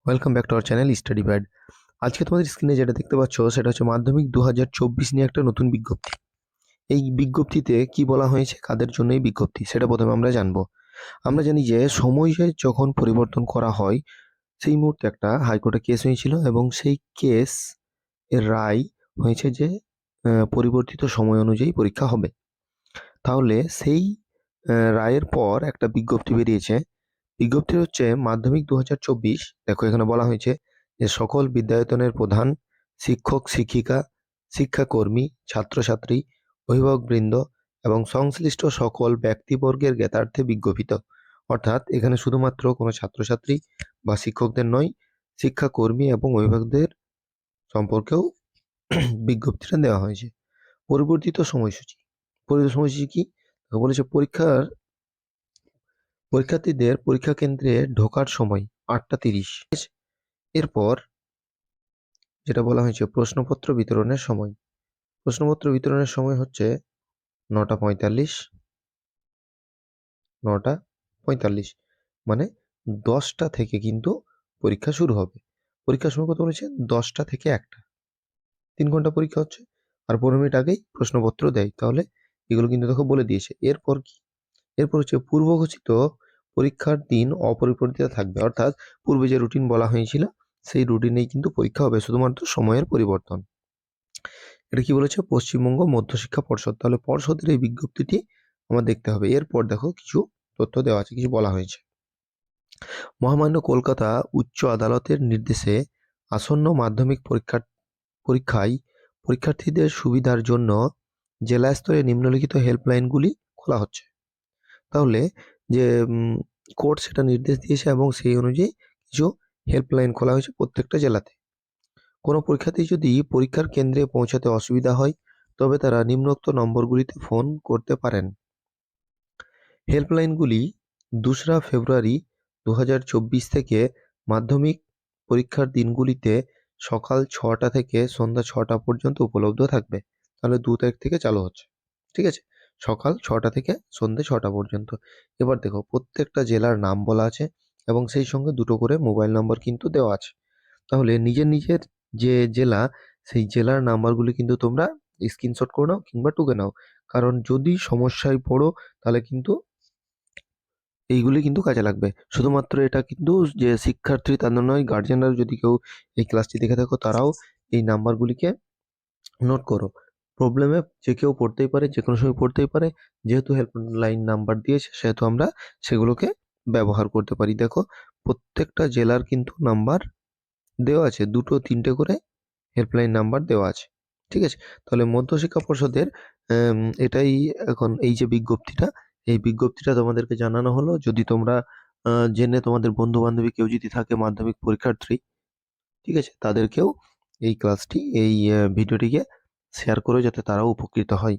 Welcome back to our channel study pad. আজকে তোমাদের স্ক্রিনে যেটা দেখতে পাচ্ছ সেটা হচ্ছে মাধ্যমিক 2024 নিয়ে একটা নতুন বিজ্ঞপ্তি। এই বিজ্ঞপ্তিতে কি বলা হয়েছে, কাদের জন্য এই বিজ্ঞপ্তি, সেটা প্রথমে আমরা জানবো। আমরা জানি যে সময়ে যখন পরিবর্তন করা হয় সেই মুহূর্তে একটা হাইকোর্টে কেস হয়েছিল এবং সেই কেস এর রায় হয়েছে যে পরিবর্তিত সময় অনুযায়ী পরীক্ষা হবে। তাহলে সেই রায়ের পর একটা বিজ্ঞপ্তি বেরিয়েছে। বিজ্ঞপ্তি হচ্ছে মাধ্যমিক 2024। দেখো এখানে বলা হয়েছে যে সকল বিদ্যায়তনের প্রধান, শিক্ষক শিক্ষিকা, শিক্ষাকর্মী, ছাত্রছাত্রী, অভিভাবকবৃন্দ এবং সংশ্লিষ্ট সকল ব্যক্তিবর্গের জ্ঞাতার্থে বিজ্ঞপিত। অর্থাৎ এখানে শুধুমাত্র কোনো ছাত্রছাত্রী বা শিক্ষকদের নয়, শিক্ষাকর্মী এবং অভিভাবকদের সম্পর্কেও বিজ্ঞপ্তিটা দেওয়া হয়েছে। পরিবর্তিত সময়সূচি। পরিবর্তিত সময়সূচি কি? বলেছে পরীক্ষার্থীদের পরীক্ষা কেন্দ্রে ঢোকার সময় 8টা 30। এরপর যেটা বলা হয়েছে প্রশ্নপত্র বিতরণের সময়। প্রশ্নপত্র বিতরণের সময় হচ্ছে 9টা 45। 9টা 45 মানে 10টা থেকে কিন্তু পরীক্ষা শুরু হবে। পরীক্ষার সময় কত বলেছে? 10টা থেকে 1টা, 3 ঘন্টা পরীক্ষা হচ্ছে। আর 15 মিনিট আগেই প্রশ্নপত্র দেয়। তাহলে এগুলো কিন্তু দেখো বলে দিয়েছে। এরপর কি? এরপর হচ্ছে পূর্ব ঘোষিত পরীক্ষার দিন অপরিবর্তিত থাকবে। অর্থাৎ পূর্বে যে রুটিন বলা হয়েছিল সেই রুটিনেই কিন্তু পরীক্ষা হবে, শুধুমাত্র সময়ের পরিবর্তন। এটা কি বলেছে? পশ্চিমবঙ্গ মধ্যশিক্ষা পর্ষদ। তাহলে পর্ষদের এই বিজ্ঞপ্তিটি আমার দেখতে হবে। এরপর দেখো কিছু তথ্য দেওয়া আছে, কিছু বলা হয়েছে। মহামান্য কলকাতা উচ্চ আদালতের নির্দেশে আসন্ন মাধ্যমিক পরীক্ষায় পরীক্ষার্থীদের সুবিধার জন্য জেলা স্তরে নিম্নলিখিত হেল্পলাইনগুলি খোলা হচ্ছে। তাহলে যে কোর্ট সেটা নির্দেশ দিয়েছে এবং সেই অনুযায়ী কিছু হেল্পলাইন খোলা হয়েছে প্রত্যেকটা জেলাতে। কোনো পরীক্ষার্থী যদি পরীক্ষার কেন্দ্রে পৌঁছাতে অসুবিধা হয় তবে তারা নিম্নোক্ত নম্বরগুলিতে ফোন করতে পারেন। হেল্পলাইনগুলি 2রা ফেব্রুয়ারি 2024 থেকে মাধ্যমিক পরীক্ষার দিনগুলিতে সকাল 6টা থেকে সন্ধ্যা 6টা পর্যন্ত উপলব্ধ থাকবে। তাহলে 2 তারিখ থেকে চালু হচ্ছে, ঠিক আছে? সকাল 6টা থেকে সন্ধ্যে 6টা পর্যন্ত। এবার দেখো প্রত্যেকটা জেলার নাম বলা আছে এবং সেই সঙ্গে দুটো করে মোবাইল নম্বর কিন্তু দেওয়া আছে। তাহলে নিজের যে জেলা, সেই জেলার নাম্বারগুলি কিন্তু তোমরা স্ক্রিনশট করে নাও কিংবা টুকে নাও। কারণ যদি সমস্যায় পড়ো তাহলে কিন্তু এইগুলি কিন্তু কাজে লাগবে। শুধুমাত্র এটা কিন্তু যে শিক্ষার্থী তাদের নয়, গার্জেনরা যদি কেউ এই ক্লাসটি দেখে থাকো তারাও এই নাম্বারগুলিকে নোট করো। প্রবলেমে যে কেউ পড়তেই পারে, যে কোনো সময় পড়তেই পারে। যেহেতু হেল্পলাইন নাম্বার দিয়েছে সেহেতু আমরা সেগুলোকে ব্যবহার করতে পারি। দেখো প্রত্যেকটা জেলার কিন্তু নাম্বার দেওয়া আছে, 2-3টে করে হেল্পলাইন নাম্বার দেওয়া আছে, ঠিক আছে? তাহলে মধ্যশিক্ষা পর্ষদের এটাই এখন এই যে বিজ্ঞপ্তিটা, এই বিজ্ঞপ্তিটা তোমাদেরকে জানানো হলো। যদি তোমরা জেনে তোমাদের বন্ধু-বান্ধবী কেউ যদি থাকে মাধ্যমিক পরীক্ষার্থী, ঠিক আছে? তাদেরকেও এই ক্লাসটি, এই ভিডিওটিকে শেয়ার করো যাতে তারাও উপকৃত হয়।